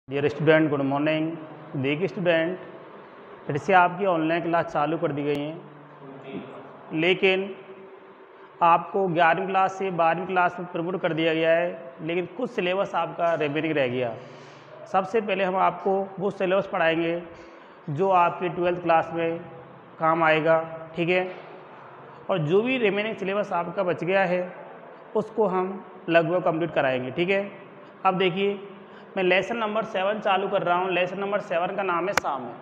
Dear student, good morning. देखिए student, फिर से आपकी ऑनलाइन क्लास चालू कर दी गई हैं, लेकिन आपको 11वीं क्लास से 12वीं क्लास में प्रमोट कर दिया गया है, लेकिन कुछ सिलेबस आपका रिमेनिंग रह गया। सबसे पहले हम आपको वो सिलेबस पढ़ाएंगे जो आपकी 12th क्लास में काम आएगा, ठीक है। और जो भी रिमेनिंग सिलेबस आपका बच गया है उसको हम लगभग कंप्लीट कराएंगे, ठीक है। अब देखिए, मैं लेसन नंबर 7 चालू कर रहा हूँ। लेसन नंबर 7 का नाम है साम्य।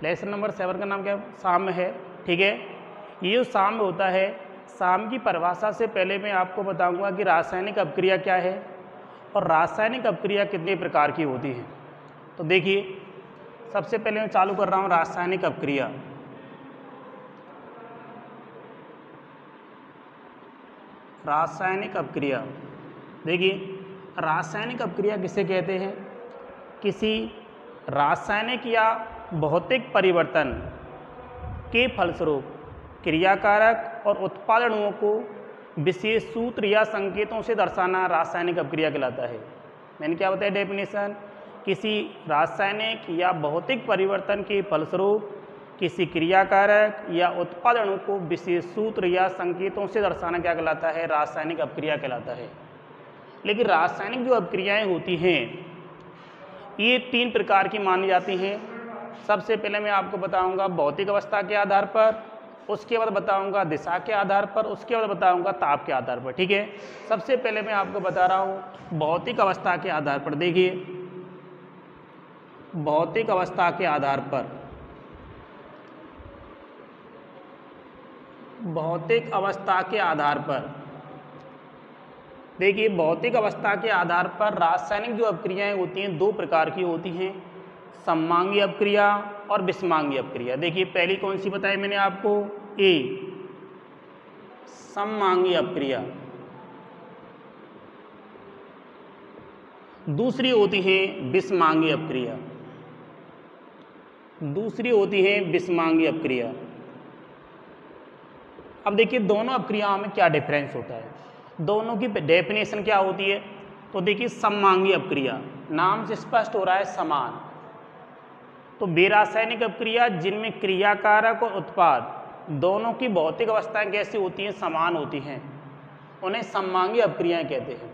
लेसन नंबर 7 का नाम क्या है? साम्य है, ठीक है। ये जो साम्य होता है, साम्य की परिभाषा से पहले मैं आपको बताऊंगा कि रासायनिक अपक्रिया क्या है और रासायनिक अपक्रिया कितने प्रकार की होती है। तो देखिए, सबसे पहले मैं चालू कर रहा हूँ रासायनिक अपक्रिया। रासायनिक अपक्रिया, देखिए रासायनिक अपक्रिया किसे कहते हैं? किसी रासायनिक या भौतिक परिवर्तन के फलस्वरूप क्रियाकारक और उत्पाद अणुओं को विशेष सूत्र या संकेतों से दर्शाना रासायनिक अपक्रिया कहलाता है। मैंने क्या बताया डेफिनेशन? किसी रासायनिक या भौतिक परिवर्तन के फलस्वरूप किसी क्रियाकारक या उत्पाद अणु को विशेष सूत्र या संकेतों से दर्शाना क्या कहलाता है? रासायनिक अपक्रिया कहलाता है। लेकिन रासायनिक जो अपक्रियाएं होती हैं ये 3 प्रकार की मानी जाती हैं। सबसे पहले मैं आपको बताऊंगा भौतिक अवस्था के आधार पर, उसके बाद बताऊंगा दिशा के आधार पर, उसके बाद बताऊंगा ताप के आधार पर, ठीक है। सबसे पहले मैं आपको बता रहा हूँ भौतिक अवस्था के आधार पर। देखिए, भौतिक अवस्था के आधार पर, भौतिक अवस्था के आधार पर, देखिए भौतिक अवस्था के आधार पर रासायनिक जो अपक्रियाएं होती हैं 2 प्रकार की होती हैं, सममांगी अपक्रिया और विषमांगी अपक्रिया। देखिए पहली कौन सी बताई मैंने आपको? ए, सममांगी अपक्रिया। दूसरी होती है विषमांगी अपक्रिया। दूसरी होती है विषमांगी अपक्रिया। अब देखिए दोनों अपक्रियाओं में क्या डिफरेंस होता है, दोनों की डेफिनेशन क्या होती है। तो देखिए सममांगी अपक्रिया, नाम से स्पष्ट हो रहा है समान। तो बेरासायनिक अपक्रिया जिनमें क्रियाकारक और उत्पाद दोनों की भौतिक अवस्थाएं कैसी होती हैं? समान होती हैं, उन्हें सममांगी अपक्रियाएं कहते हैं।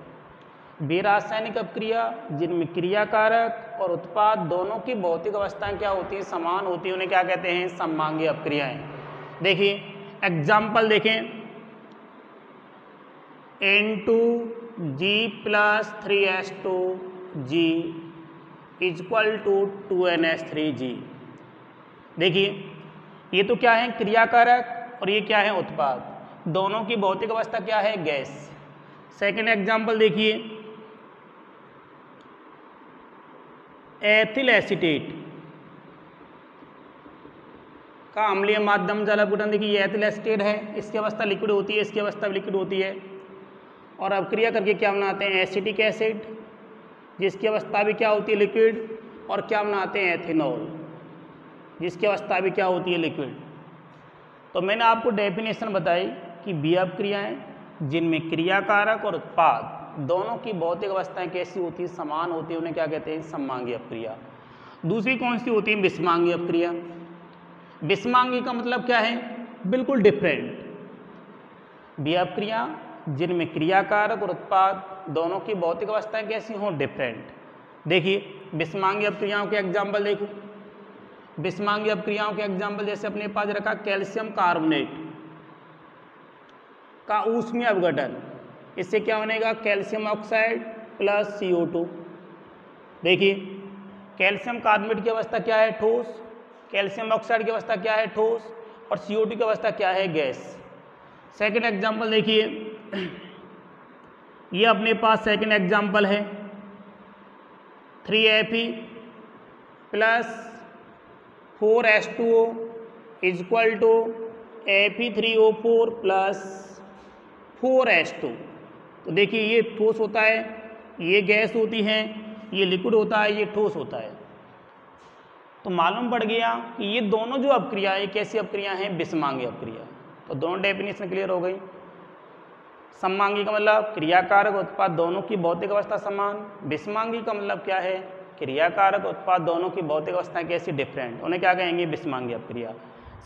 बेरासायनिक अपक्रिया जिनमें क्रियाकारक और उत्पाद दोनों की भौतिक अवस्थाएं क्या होती हैं? समान होती हैं, उन्हें क्या कहते हैं? सममांगी अपक्रियाएं। देखिए एग्जाम्पल देखें, N2G+3S2G इक्वल टू 2NH3G। देखिए ये तो क्या है? क्रियाकारक, और ये क्या है? उत्पाद। दोनों की भौतिक अवस्था क्या है? गैस। सेकंड एग्जाम्पल देखिए, एथिल एसीटेट का अम्लीय माध्यम जल अपघटन। देखिए ये एथिल एसीटेट है, इसकी अवस्था लिक्विड होती है, इसकी अवस्था लिक्विड होती है, और अपक्रिया करके क्या बनाते हैं? एसिटिक एसिड, जिसकी अवस्था भी क्या होती है? लिक्विड, और क्या बनाते हैं? एथेनॉल, जिसकी अवस्था भी क्या होती है? लिक्विड। तो मैंने आपको डेफिनेशन बताई कि वे अपक्रियाएं जिनमें क्रियाकारक और उत्पाद दोनों की भौतिक अवस्थाएं कैसी होती है? समान होती है, उन्हें क्या कहते हैं? सममांगी अपक्रिया। दूसरी कौन सी होती है? विषमांगी अपक्रिया। विषमांगी का मतलब क्या है? बिल्कुल डिफरेंट। वे अपक्रिया जिनमें क्रियाकारक और उत्पाद दोनों की भौतिक अवस्थाएं कैसी हों? डिफरेंट। देखिए विषमांगी अपक्रियाओं के एग्जाम्पल देखो। विषमांगी अपक्रियाओं के एग्जाम्पल जैसे अपने पास रखा कैल्शियम कार्बोनेट का ऊष्मीय अपघटन, इससे क्या बनेगा? Calcium oxide plus CO2। देखिए कैल्शियम कार्बोनेट की अवस्था क्या है? ठोस। कैल्शियम ऑक्साइड की अवस्था क्या है? ठोस। और CO2 की अवस्था क्या है? गैस। सेकंड एग्जाम्पल देखिए, ये अपने पास सेकंड एग्जाम्पल है 3Fe plus 4H2O equal to Fe3O4 plus 4H2। तो देखिए ये ठोस होता है, ये गैस होती है, ये लिक्विड होता है, ये ठोस होता है। तो मालूम पड़ गया कि ये दोनों जो अपक्रियाएं कैसी अपक्रिया हैं? विषमांगी अपक्रिया। तो दोनों डेफिनेशन क्लियर हो गई। सममांगी का मतलब क्रियाकारक उत्पाद दोनों की भौतिक अवस्था समान। विषमांगी का मतलब क्या है? क्रियाकारक उत्पाद दोनों की भौतिक अवस्थाएं कैसी डिफरेंट, उन्हें क्या कहेंगे, विषमांगी अपक्रिया।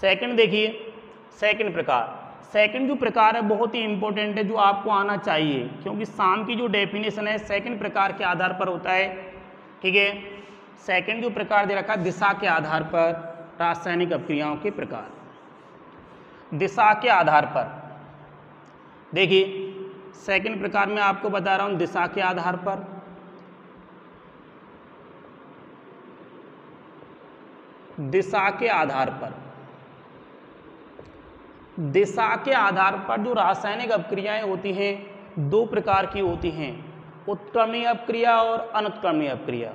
सेकंड देखिए, सेकंड प्रकार, सेकंड जो प्रकार है बहुत ही इंपॉर्टेंट है, जो आपको आना चाहिए, क्योंकि शाम की जो डेफिनेशन है सेकंड प्रकार के आधार पर होता है। ठीक है, सेकंड जो प्रकार दे रखा है दिशा के आधार पर रासायनिक अपक्रियाओं के प्रकार, दिशा के आधार पर। देखिए सेकंड प्रकार में आपको बता रहा हूं दिशा के आधार पर। दिशा के आधार पर, दिशा के आधार पर जो रासायनिक अपक्रियाएं होती हैं दो प्रकार की होती हैं, उत्क्रमणीय अपक्रिया और अनुत्क्रमणीय अपक्रिया।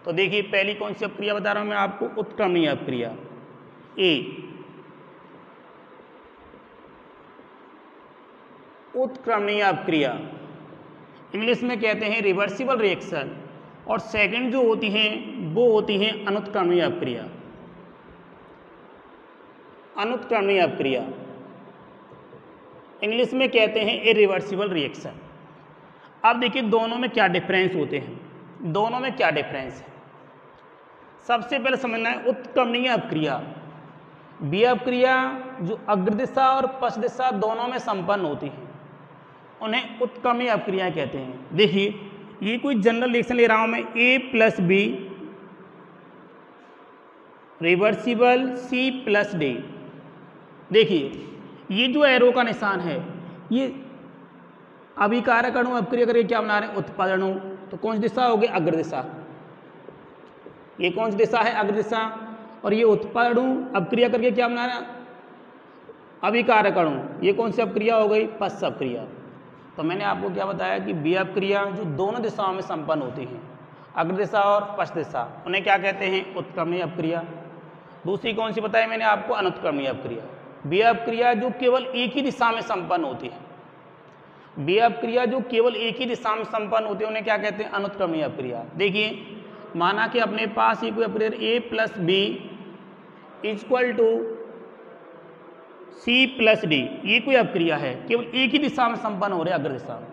तो देखिए पहली कौन सी अपक्रिया बता रहा हूं मैं आपको, उत्क्रमणीय अपक्रिया। ए उत्क्रमणीय अपक्रिया, इंग्लिश में कहते हैं रिवर्सिबल रिएक्शन, और सेकंड जो होती हैं वो होती हैं अनुत्क्रमणीय अपक्रिया। अनुत्क्रमणीय अपक्रिया इंग्लिश में कहते हैं इरिवर्सिबल रिएक्शन। अब देखिए दोनों में क्या डिफरेंस होते हैं, दोनों में क्या डिफरेंस है। सबसे पहले समझना है उत्क्रमणीय अपक्रिया, बी अपक्रिया जो अग्र दिशा और पश्च दिशा दोनों में संपन्न होती है उन्हें उत्क्रमणीय अपक्रिया कहते हैं। देखिए ये कोई जनरल रिएक्शन ले रहा हूं मैं, a plus B reversible c plus d. देखिए ये जो एरो का निशान है ये अभिकारक अणु अपक्रिया करके क्या बना रहे हैं, उत्पाद अणु। तो कौन सी दिशा होगी, अग्र दिशा। ये कौन सी दिशा है, अग्र दिशा। और ये उत्पाद अणु अपक्रिया करके क्या बना रहे हैं, अभिकारक अणु। ये कौन सी अपक्रिया हो गई, पश्च अपक्रिया। तो मैंने आपको क्या बताया कि बी अपक्रिया जो दोनों दिशाओं में संपन्न होती हैं, अग्र दिशा और पश्च दिशा, उन्हें क्या कहते हैं, उत्क्रमणीय अपक्रिया। दूसरी कौन सी बताई मैंने आपको, अनुत्क्रमणीय अपक्रिया। बी अपक्रिया जो केवल एक ही दिशा में संपन्न होती है, बी अपक्रिया जो केवल एक ही दिशा में संपन्न होती है उन्हें क्या कहते हैं, अनुत्क्रमणीय अपक्रिया। देखिए माना कि अपने पास ये कोई अपक्रिया a plus b equal to c plus d, ये कोई अपक्रिया है केवल एक ही दिशा में संपन्न हो रही है, अग्र दिशा में,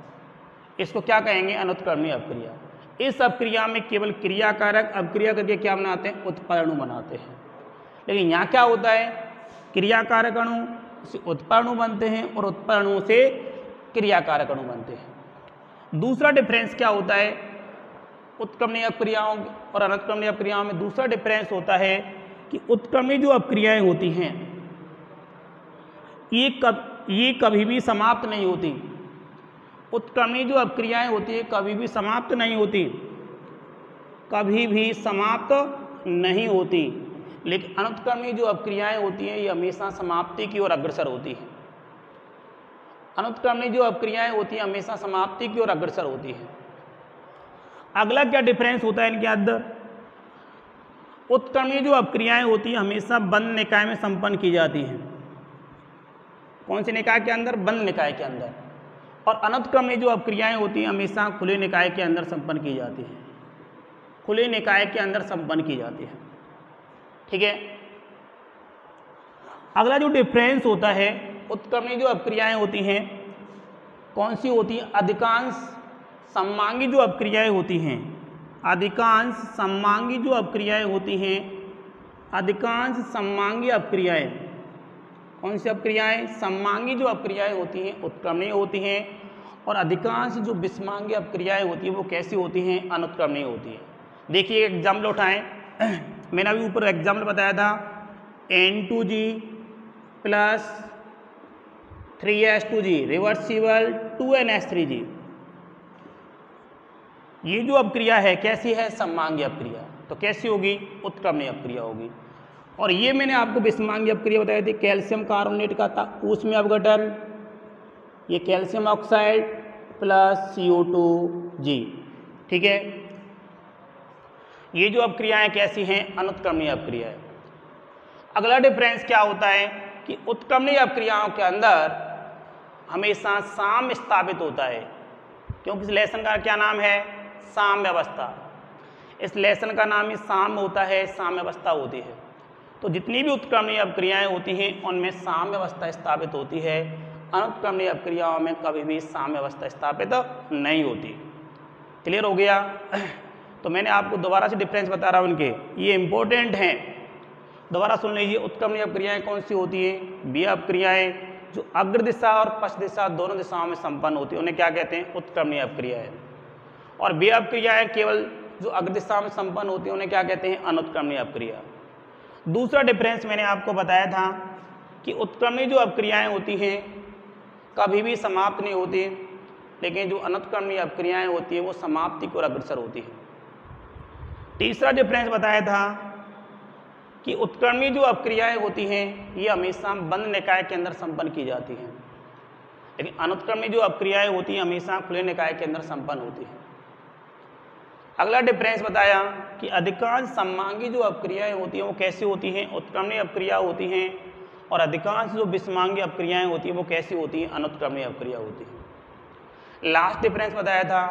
इसको क्या कहेंगे, अनुत्क्रमणीय अपक्रिया। इस अपक्रिया में केवल क्रियाकारक अपक्रिया करके क्या बनाते हैं, उत्पाद अणु बनाते हैं। लेकिन यहाँ क्या होता है, क्रियाकारक अणु से उत्पाद अणु बनते हैं और उत्पाद अणु से क्रियाकारक अणु बनते हैं। दूसरा डिफरेंस क्या होता है उत्क्रमणीय अपक्रियाओं और अनुत्क्रमणीय अपक्रियाओं में, दूसरा डिफरेंस होता है कि उत्क्रमणीय जो अपक्रियाएं होती हैं ये कभी भी समाप्त नहीं होती। उत्क्रमणीय जो अपक्रियाएं होती है कभी भी समाप्त नहीं होती, कभी भी समाप्त नहीं होती। लेकिन अनुत्क्रमणीय जो अपक्रियाएं होती हैं ये हमेशा समाप्ति की ओर अग्रसर होती है। अनुत्क्रमणीय जो अपक्रियाएं होती हैं हमेशा समाप्ति की ओर अग्रसर होती है। अगला क्या डिफरेंस होता है इनके अंदर, उत्क्रमणीय जो अपक्रियाएं होती हैं हमेशा बंद निकाय में संपन्न की जाती हैं। कौन से निकाय के अंदर, बंद निकाय के अंदर। और अनुत्क्रमणीय जो अपक्रियाएं होती हैं हमेशा खुले निकाय के अंदर संपन्न की जाती हैं, खुले निकाय के अंदर संपन्न की जाती है। ठीक है, अगला जो डिफरेंस होता है, उत्क्रमणीय जो अपक्रियाएं होती हैं कौन सी होती हैं, अधिकांश सममांगी जो अपक्रियाएं होती हैं, अधिकांश सममांगी जो अपक्रियाएं होती हैं, अधिकांश सममांगी अपक्रियाएं, कौन सी अपक्रियाएं, सममांगी जो अपक्रियाएं होती हैं उत्क्रमणीय होती हैं, और अधिकांश जो विषमांगी अपक्रियाएं होती हैं वो कैसी होती हैं, अनुत्क्रमणीय होती हैं। देखिए एग्जाम्पल उठाएं, मैंने अभी ऊपर एग्जाम्पल बताया था N2G plus 3S2G reversible 2NH3G। ये जो अपक्रिया है कैसी है, सममांगी अपक्रिया। तो कैसी होगी, उत्क्रमणीय अपक्रिया होगी। और ये मैंने आपको विषमांगी अपक्रिया बताई थी, कैल्शियम कार्बोनेट का था, उसमें अपघटन, ये कैल्शियम ऑक्साइड प्लस CO2G। ठीक है, ये जो अपक्रियाएं कैसी हैं, अनुत्क्रमणीय अपक्रिया है। अगला डिफरेंस क्या होता है कि उत्क्रमणीय अपक्रियाओं के अंदर हमेशा साम्य स्थापित होता है, क्योंकि इस लेसन का क्या नाम है, साम्य अवस्था। इस लेसन का नाम ही साम्य होता है, साम्य अवस्था होती है। तो जितनी भी उत्क्रमणीय अपक्रियाएं होती हैं उनमें साम्य अवस्था स्थापित होती है, अनुत्क्रमणीय अपक्रियाओं में कभी भी साम्य अवस्था स्थापित नहीं होती। क्लियर हो गया। तो मैंने आपको दोबारा से डिफरेंस बता रहा हूँ उनके, ये इंपॉर्टेंट हैं, दोबारा सुन लीजिए। उत्क्रमणीय अपक्रियाएं कौन सी होती हैं? वे अपक्रियाएं जो अग्र दिशा और पश्च दिशा दोनों दिशाओं में संपन्न होती है उन्हें क्या कहते हैं? उत्क्रमणीय अपक्रियाएं। और वे अपक्रियाएं केवल जो अग्र दिशा में संपन्न होती है उन्हें क्या कहते हैं? अनुत्क्रमणीय अपक्रिया। दूसरा डिफरेंस मैंने आपको बताया था कि उत्क्रमणीय जो अपक्रियाएं होती हैं कभी भी समाप्त नहीं होती, लेकिन जो अनुत्क्रमणीय अपक्रियाएं होती हैं वो समाप्ति को अग्रसर होती है। तीसरा डिफरेंस बताया था कि उत्क्रमणीय जो अपक्रियाएं होती हैं ये हमेशा बंद निकाय के अंदर संपन्न की जाती हैं, लेकिन अनुत्क्रमणीय जो अपक्रियाएं होती हैं हमेशा खुले निकाय के अंदर संपन्न होती हैं। अगला डिफरेंस बताया कि अधिकांश सममांगी जो अपक्रियाएं होती हैं वो कैसी होती हैं? उत्क्रमणीय अपक्रिया होती हैं, और अधिकांश जो विषमांगी अपक्रियाएं होती हैं वो कैसी होती हैं? अनुत्क्रमणीय अपक्रिया होती हैं। लास्ट डिफरेंस बताया था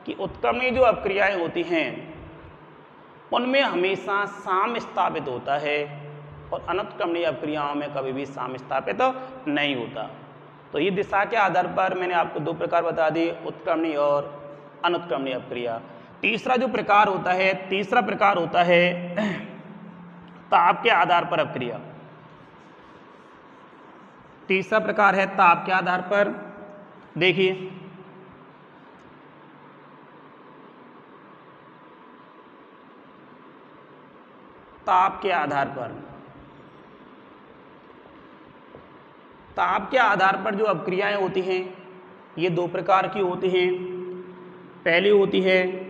कि उत्क्रमणीय जो अपक्रियाएं होती हैं उनमें हमेशा साम्य स्थापित होता है और अनुत्क्रमणीय अपक्रियाओं में कभी भी साम्य स्थापित नहीं होता। तो ये दिशा के आधार पर मैंने आपको दो प्रकार बता दिए, उत्क्रमणीय और अनुत्क्रमणीय अपक्रिया। तीसरा प्रकार होता है ताप के आधार पर अपक्रिया। तीसरा प्रकार है ताप के आधार पर। देखिए ताप के आधार पर जो अपक्रियाएं होती हैं ये दो प्रकार की होती हैं। पहली होती है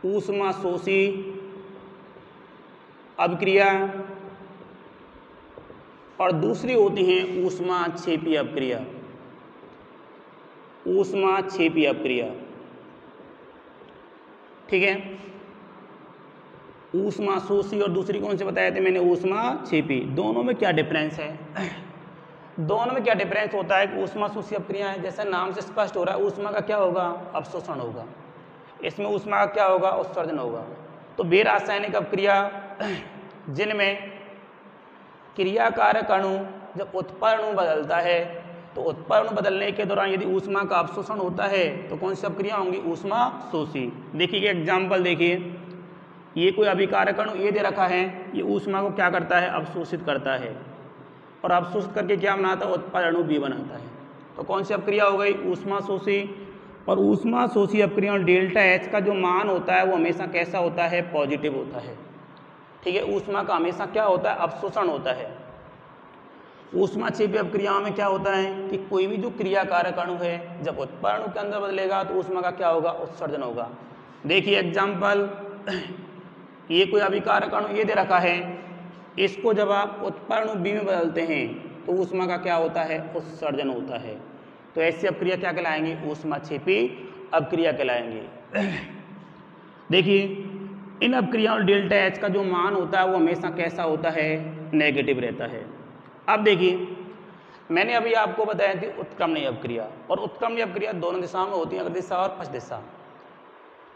ऊष्मा शोषी अपक्रिया और दूसरी होती है ऊष्मा क्षेपी अपक्रिया। ठीक है, ऊष्मा शोषी और दूसरी कौन से बताए थे मैंने? ऊष्मा क्षेपी। दोनों में क्या डिफरेंस है? दोनों में क्या डिफरेंस होता है कि ऊष्मा शोषी अपक्रिया है, जैसे नाम से स्पष्ट हो रहा है, ऊष्मा का क्या होगा? अवशोषण होगा। इसमें ऊष्मा का क्या होगा? उत्सर्जन होगा। तो बेरासायनिक अपक्रिया जिनमें क्रियाकारक अणु जब उत्पाद अणु बदलता है तो उत्पाद अणु बदलने के दौरान यदि ऊष्मा का अवशोषण होता है तो कौन सी अपक्रिया होंगी? ऊष्मा शोषी। देखिए एग्जाम्पल देखिए, ये कोई अभिकारक अणु ये दे रखा है, ये ऊष्मा को क्या करता है? अवशोषित करता है, और अवशोषित करके क्या बनाता है? उत्पाद अणु बी बनाता है। तो कौन सी अपक्रिया हो गई? ऊष्मा शोषी। और ऊष्मा शोषी अपक्रिया में डेल्टा एच का जो मान होता है वो हमेशा कैसा होता है? पॉजिटिव होता है। ठीक है, ऊष्मा का हमेशा क्या होता है? अवशोषण होता है। ऊष्मा क्षेपी अपक्रियाओं में क्या होता है कि कोई भी जो क्रियाकारक अणु है जब उत्पाद अणु के अंदर बदलेगा तो ऊष्मा का क्या होगा? उत्सर्जन होगा। देखिए एग्जाम्पल, ये कोई अभिकारक अणु ये दे रखा है, इसको जब आप उत्पाद अणु बी में बदलते हैं तो ऊष्मा का क्या होता है? उत्सर्जन होता है। तो ऐसी अपक्रिया क्या कहलाएंगी? ऊष्मा क्षेपी अपक्रिया कहलाएंगी। देखिए इन अपक्रियाओं में डेल्टा एच का जो मान होता है वो हमेशा कैसा होता है? नेगेटिव रहता है। अब देखिए मैंने अभी आपको बताया थी उत्क्रमणीय अपक्रिया, और उत्क्रमणीय अपक्रिया दोनों दिशाओं में होती है, अग्र दिशा और पश्च दिशा।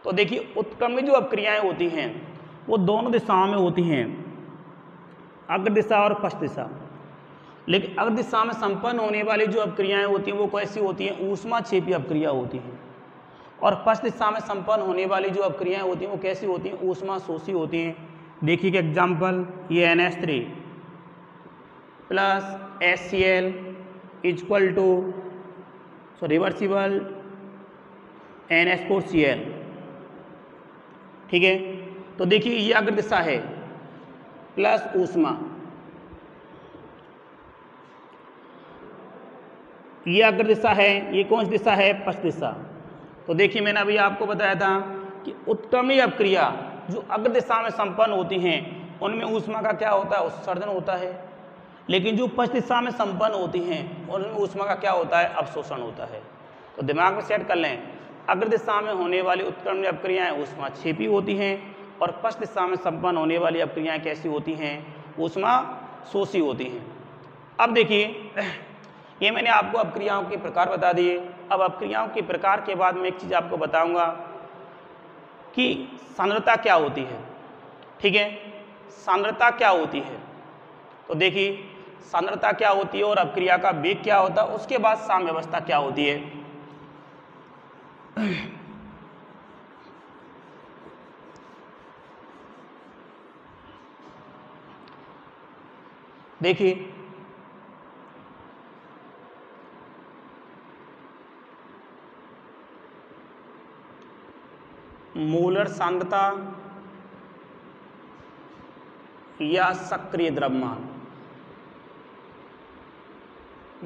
तो देखिए उत्क्रमणीय जो अपक्रियाएं होती हैं वो दोनों दिशाओं में होती हैं, अग्र दिशा और पश्च दिशा। लेकिन अग्र दिशा में संपन्न होने वाली जो अपक्रियाएं होती हैं वो कैसी होती हैं? ऊष्मा क्षेपी अपक्रिया होती हैं। और पश्च दिशा में संपन्न होने वाली जो अपक्रियाएं होती हैं वो कैसी होती हैं? ऊष्मा शोषी होती हैं। देखिए कि एग्जाम्पल, ये NH3 plus HCl equal to reversible NH4Cl। ठीक है, तो देखिए ये अग्र दिशा है प्लस ऊष्मा, ये अग्र दिशा है, ये कौन सी दिशा है? पश्च दिशा। तो देखिए मैंने अभी आपको बताया था कि उत्क्रमणीय अपक्रिया जो अग्र दिशा में संपन्न होती हैं उनमें ऊष्मा का क्या होता है? उत्सर्जन होता है। लेकिन जो पश्च दिशा में संपन्न होती हैं उनमें ऊष्मा का क्या होता है? अवशोषण होता है। तो दिमाग में सेट कर लें, अग्र दिशा में होने वाली उत्क्रमणीय अपक्रियाएं ऊष्मा क्षेपी होती हैं और पश्च दिशा में संपन्न होने वाली अपक्रियाएं कैसी होती हैं? ऊष्मा शोषी होती हैं। अब देखिए ये मैंने आपको अपक्रियाओं के प्रकार बता दिए। अब अपक्रियाओं के प्रकार के बाद मैं एक चीज़ आपको बताऊंगा कि सांद्रता क्या होती है। ठीक है, सांद्रता क्या होती है? तो देखिए सांद्रता क्या होती है और अपक्रिया का वेग क्या होता है, उसके बाद साम्यावस्था क्या होती है। देखिए मोलर सांद्रता या सक्रिय द्रव्यमान,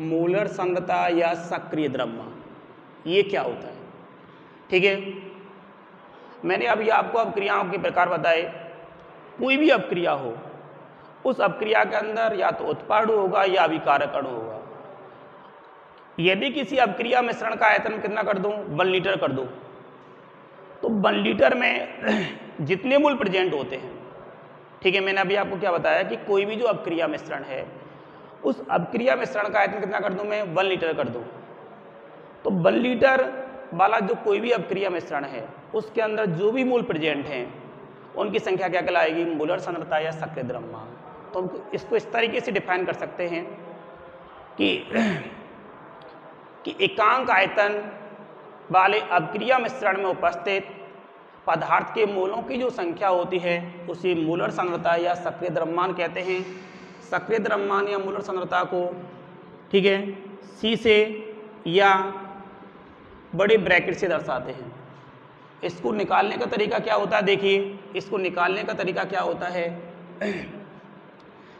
मोलर सांद्रता या सक्रिय द्रव्यमान, ये क्या होता है? ठीक है, मैंने अभी आपको अपक्रियाओं के प्रकार बताए। कोई भी अपक्रिया हो, उस अपक्रिया के अंदर या तो उत्पाद होगा या अभिकारक अणु होगा। यदि किसी अपक्रिया मिश्रण का आयतन कितना कर दूं, 1 लीटर कर दूं, तो 1 लीटर में जितने मोल प्रेजेंट होते हैं, ठीक है, मैंने अभी आपको क्या बताया कि कोई भी जो अपक्रिया मिश्रण है, उस अपक्रिया मिश्रण का आयतन कितना कर दूं मैं, 1 लीटर कर दूं। तो 1 लीटर वाला जो कोई भी अपक्रिया मिश्रण है, उसके अंदर जो भी मोल प्रेजेंट हैं, उनकी संख्या क्या कहलाएगी, मोलर सांद्रता या सक्रिय द्रव्यमान। तो इसको इस तरीके से डिफाइन कर सकते हैं कि एकांक आयतन वाले अपक्रिया मिश्रण में उपस्थित पदार्थ के मोलों की जो संख्या होती है, उसे मोलर सांद्रता या सक्रिय द्रव्यमान कहते हैं। सक्रिय द्रव्यमान या मोलर सांद्रता को, ठीक है, सी से या बड़े ब्रैकेट से दर्शाते हैं। इसको निकालने का तरीका क्या होता है, देखिए इसको निकालने का तरीका क्या होता है,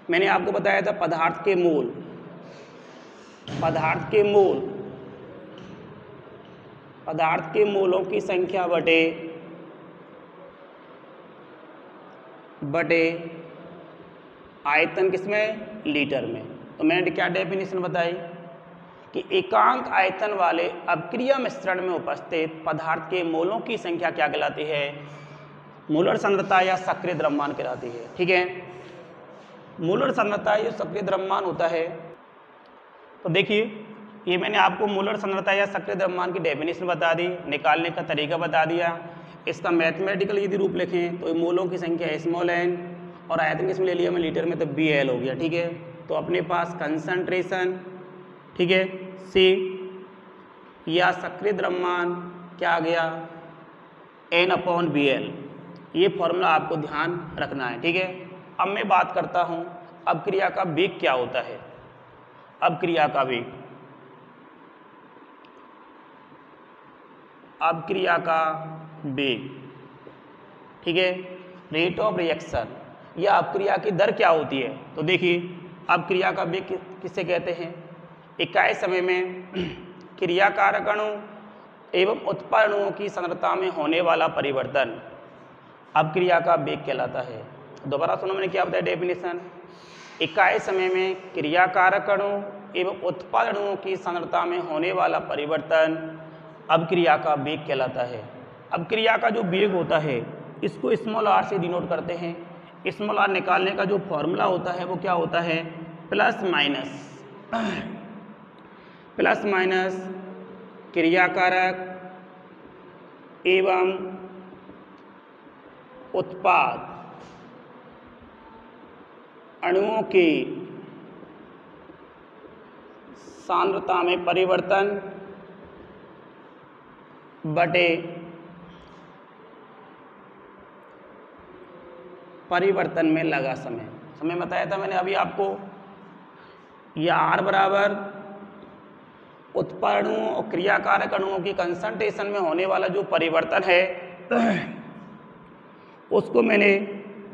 मैंने आपको बताया था पदार्थ के मोल, पदार्थ के मोलों की संख्या बटे आयतन किसमें, लीटर में। तो मैंने क्या डेफिनेशन बताई कि एकांक आयतन वाले अपक्रिया मिश्रण में उपस्थित पदार्थ के मोलों की संख्या क्या कहलाती है, मोलर सांद्रता या सक्रिय द्रव्यमान कहलाती है। ठीक है, मोलर सांद्रता या सक्रिय द्रव्यमान होता है। तो देखिए ये मैंने आपको मोलर सांद्रता या सक्रिय द्रव्यमान की डेफिनेशन बता दी, निकालने का तरीका बता दिया। इसका मैथमेटिकल यदि रूप लिखें तो मोलों की संख्या स्मॉल n और आयतन किसमें ले लिया मैं, लीटर में, तो BL हो गया। ठीक है, तो अपने पास कंसंट्रेशन, ठीक है, C या सक्रिय द्रव्यमान क्या आ गया, N/BL। ये फॉर्मूला आपको ध्यान रखना है। ठीक है, अब मैं बात करता हूँ अपक्रिया का वेग क्या होता है। अपक्रिया का वेग, अपक्रिया का वेग, ठीक है, रेट ऑफ रिएक्शन या अपक्रिया की दर क्या होती है। तो देखिए अपक्रिया का वेग किससे कहते हैं, इकाई समय में क्रियाकारक अणु एवं उत्पाद अणुओं की सांद्रता में होने वाला परिवर्तन अपक्रिया का वेग कहलाता है। दोबारा सुनो, मैंने क्या बताया डेफिनेशन, इकाई समय में क्रियाकारक अणु एवं उत्पाद अणुओं की सांद्रता में होने वाला परिवर्तन अपक्रिया का वेग कहलाता है। अपक्रिया का जो वेग होता है इसको स्मॉल r से डिनोट करते हैं। स्मॉल r निकालने का जो फॉर्मूला होता है वो क्या होता है, प्लस माइनस क्रियाकारक एवं उत्पाद अणुओं की सांद्रता में परिवर्तन बटे परिवर्तन में लगा समय बताया था मैंने अभी आपको। या R बराबर उत्पाद अणुओं और क्रियाकारक अणुओं की कंसंट्रेशन में होने वाला जो परिवर्तन है उसको मैंने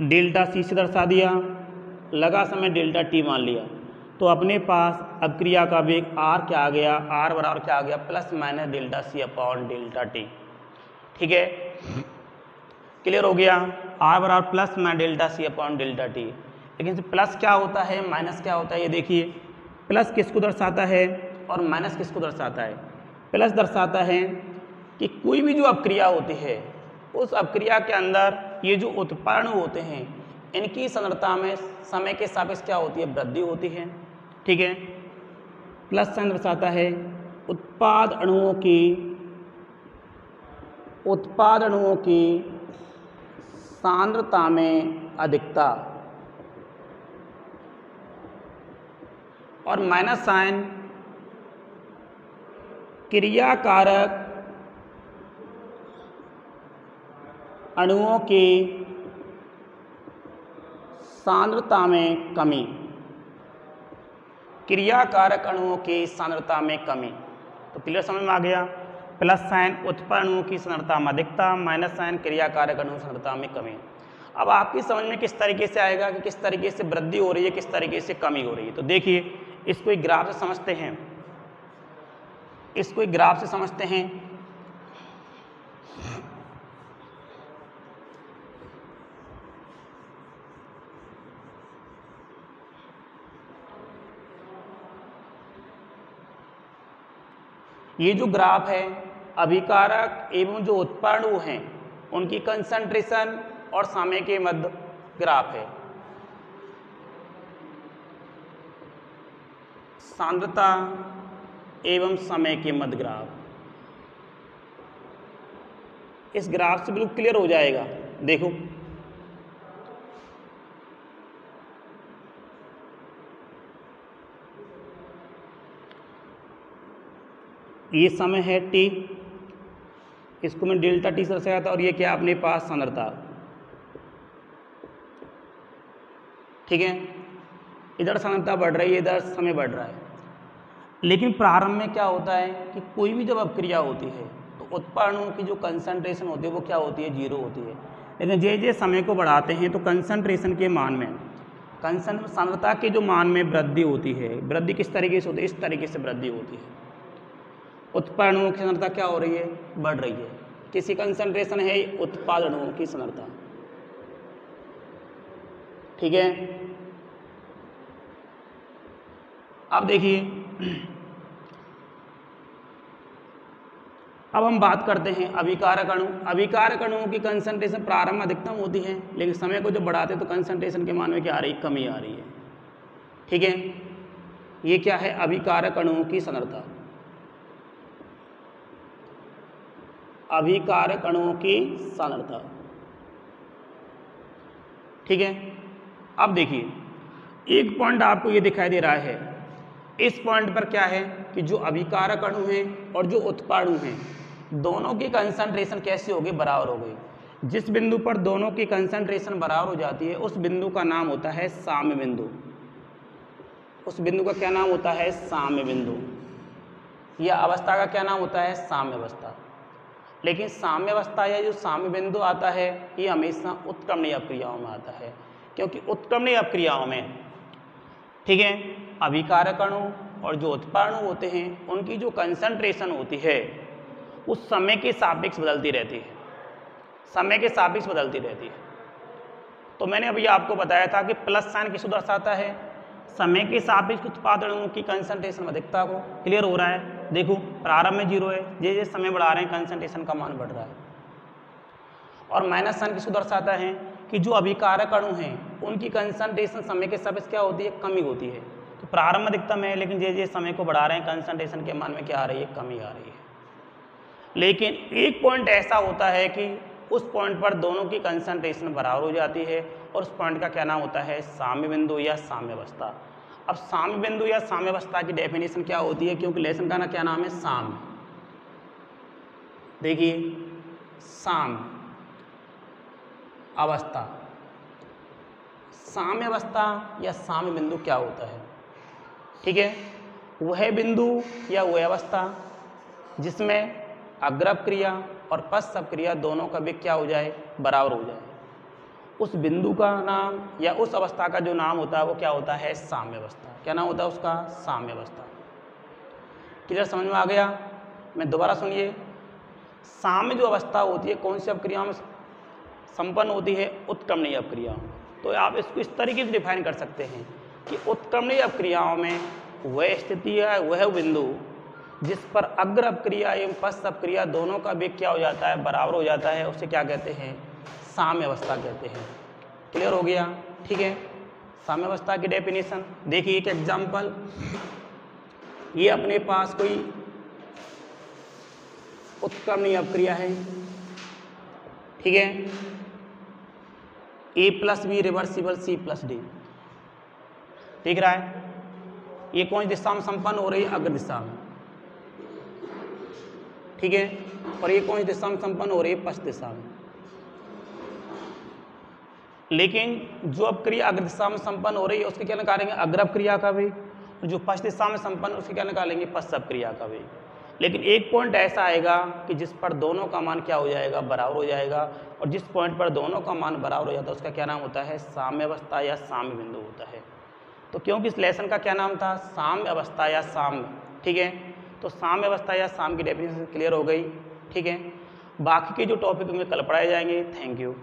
डेल्टा C से दर्शा दिया, लगा समय डेल्टा T मान लिया। तो अपने पास अपक्रिया का वेग R क्या आ गया, R बराबर क्या आ गया, plus minus delta C upon delta T। ठीक है, क्लियर हो गया, R बराबर plus minus delta C upon delta T। लेकिन प्लस क्या होता है, माइनस क्या होता है, ये देखिए प्लस किसको दर्शाता है और माइनस किसको दर्शाता है। प्लस दर्शाता है कि कोई भी जो अपक्रिया होती है उस अपक्रिया के अंदर ये जो उत्पाद अणु होते हैं इनकी सांद्रता में समय के सापेक्ष क्या होती है, वृद्धि होती है। ठीक है, प्लस साइन दर्शाता है उत्पाद अणुओं की सांद्रता में अधिकता, और माइनस साइन क्रियाकारक अणुओं की सांद्रता में कमी। क्रियाकारक अणुओं की सांद्रता में कमी। तो क्लियर समझ में आ गया। प्लस साइन उत्पाद अणुओं की सांद्रता में अधिकता, माइनस साइन क्रियाकारक अणु सांद्रता में कमी। अब आपकी समझ में किस तरीके से आएगा कि किस तरीके से वृद्धि हो रही है, किस तरीके से कमी हो रही है। तो देखिए इसको एक ग्राफ से समझते हैं, इसको एक ग्राफ से समझते हैं। ये जो ग्राफ है अभिकारक एवं जो उत्पाद अणु हैं उनकी कंसंट्रेशन और समय के मध्य ग्राफ है। सांद्रता एवं समय के मध्य ग्राफ। इस ग्राफ से बिल्कुल क्लियर हो जाएगा। देखो ये समय है t, इसको मैं डेल्टा टी से दर्शाया था, और ये क्या अपने पास सांद्रता। ठीक है, इधर सांद्रता बढ़ रही है, इधर समय बढ़ रहा है। लेकिन प्रारंभ में क्या होता है कि कोई भी जब अपक्रिया होती है तो उत्पाद अणुओं की जो कंसंट्रेशन होती है वो क्या होती है, जीरो होती है। लेकिन जैसे समय को बढ़ाते हैं तो कंसंट्रेशन के मान में सांद्रता के जो मान में वृद्धि होती है। वृद्धि किस तरीके से होती है, इस तरीके से वृद्धि होती है। उत्पाद अणुओं की सांद्रता क्या हो रही है, बढ़ रही है। किसी कंसंट्रेशन है उत्पाद अणुओं की सांद्रता। ठीक है, अब देखिए, अब हम बात करते हैं अभिकारक अणु। अभिकारक अणुओं की कंसंट्रेशन प्रारंभ में अधिकतम होती है, लेकिन समय को जब बढ़ाते हैं तो कंसंट्रेशन के मान में क्या आ रही है, कमी आ रही है। ठीक है, ये क्या है, अभिकारक अणुओं की सांद्रता। अभिकारक अणुओं की सांद्रता। ठीक है, अब देखिए एक पॉइंट आपको ये दिखाई दे रहा है। इस पॉइंट पर क्या है कि जो अभिकारक अणु हैं और जो उत्पाद अणु हैं दोनों की कंसंट्रेशन कैसी हो गई, बराबर हो गई। जिस बिंदु पर दोनों की कंसंट्रेशन बराबर हो जाती है उस बिंदु का नाम होता है साम्य बिंदु। उस बिंदु का क्या नाम होता है, साम्य बिंदु। या अवस्था का क्या नाम होता है, साम्य अवस्था। लेकिन साम्य अवस्था या जो साम्य बिंदु आता है ये हमेशा उत्क्रमणीय अपक्रियाओं में आता है, क्योंकि उत्क्रमणीय अपक्रियाओं में, ठीक है, अभिकारक अणु और जो उत्पाद अणु होते हैं उनकी जो कंसंट्रेशन होती है उस समय के सापेक्ष बदलती रहती है, समय के सापेक्ष बदलती रहती है। तो मैंने अभी आपको बताया था कि प्लस साइन किसको दर्शाता है, समय के सापेक्ष उत्पाद अणुओं की कंसंट्रेशन अधिकता को। क्लियर हो रहा है। देखो प्रारंभ में जीरो है, जैसे समय बढ़ा रहे हैं कंसंट्रेशन का मान बढ़ रहा है। और माइनस साइन किसको दर्शाता है कि जो अभिकारक अणु हैं उनकी कंसंट्रेशन समय के सापेक्ष क्या होती है, कमी होती है। तो प्रारंभ में अधिकतम है, लेकिन जैसे समय को बढ़ा रहे हैं कंसंट्रेशन के मान में क्या आ रही है, कमी आ रही है। लेकिन एक पॉइंट ऐसा होता है कि उस पॉइंट पर दोनों की कंसंट्रेशन बराबर हो जाती है और उस पॉइंट का क्या नाम होता है, साम्य बिंदु या साम्य अवस्था। अब साम्य बिंदु या साम्य अवस्था की डेफिनेशन क्या होती है, क्योंकि लेसन का ना क्या नाम है, साम्य। देखिए साम्य अवस्था, साम्य अवस्था या साम्य बिंदु क्या होता है, ठीक है, वह बिंदु या वह अवस्था जिसमें अग्रभ क्रिया और पश्च क्रिया दोनों का वेग क्या हो जाए, बराबर हो जाए। उस बिंदु का नाम या उस अवस्था का जो नाम होता है वो क्या होता है, साम्य अवस्था। क्या नाम होता है उसका, साम्य अवस्था। क्लियर समझ में आ गया। मैं दोबारा सुनिए, साम्य जो अवस्था होती है कौन सी अपक्रियाओं में संपन्न होती है, उत्क्रमणीय अपक्रियाओं। तो आप इसको इस तरीके से डिफाइन कर सकते हैं कि उत्क्रमणीय अपक्रियाओं में वह स्थिति है, वह बिंदु जिस पर अग्र अपक्रिया एवं पश्च अपक्रिया दोनों का वेग क्या हो जाता है, बराबर हो जाता है, उसे क्या कहते हैं, साम्य अवस्था कहते हैं। क्लियर हो गया। ठीक है, साम्य अवस्था की डेफिनेशन देखिए। एक एग्जांपल, ये अपने पास कोई उत्क्रमणीय अपक्रिया है, ठीक है, A plus B reversible C plus D, ठीक रहा है। ये कौन सी दिशा में संपन्न हो रही है, अग्र दिशा में, ठीक है। और ये कौन सी दिशा में संपन्न हो रही है, पश्च दिशा में। लेकिन जो अपक्रिया अग्र दिशा में संपन्न हो रही है उसके क्या निकालेंगे, अग्र अपक्रिया का भी, और जो फर्स्ट साम्य संपन्न उसके क्या निकालेंगे, फर्स्ट सब क्रिया का भी। लेकिन एक पॉइंट ऐसा आएगा कि जिस पर दोनों का मान क्या हो जाएगा, बराबर हो जाएगा, और जिस पॉइंट पर दोनों का मान बराबर हो जाता है उसका क्या नाम होता है, साम्य अवस्था या साम्य बिंदु होता है। तो क्योंकि इस लेसन का क्या नाम था, साम्य अवस्था या साम्य, ठीक है। तो साम्य अवस्था या साम्य की डेफिनेशन क्लियर हो गई, ठीक है। बाकी के जो टॉपिक में कल पढ़ाए जाएंगे। Thank you.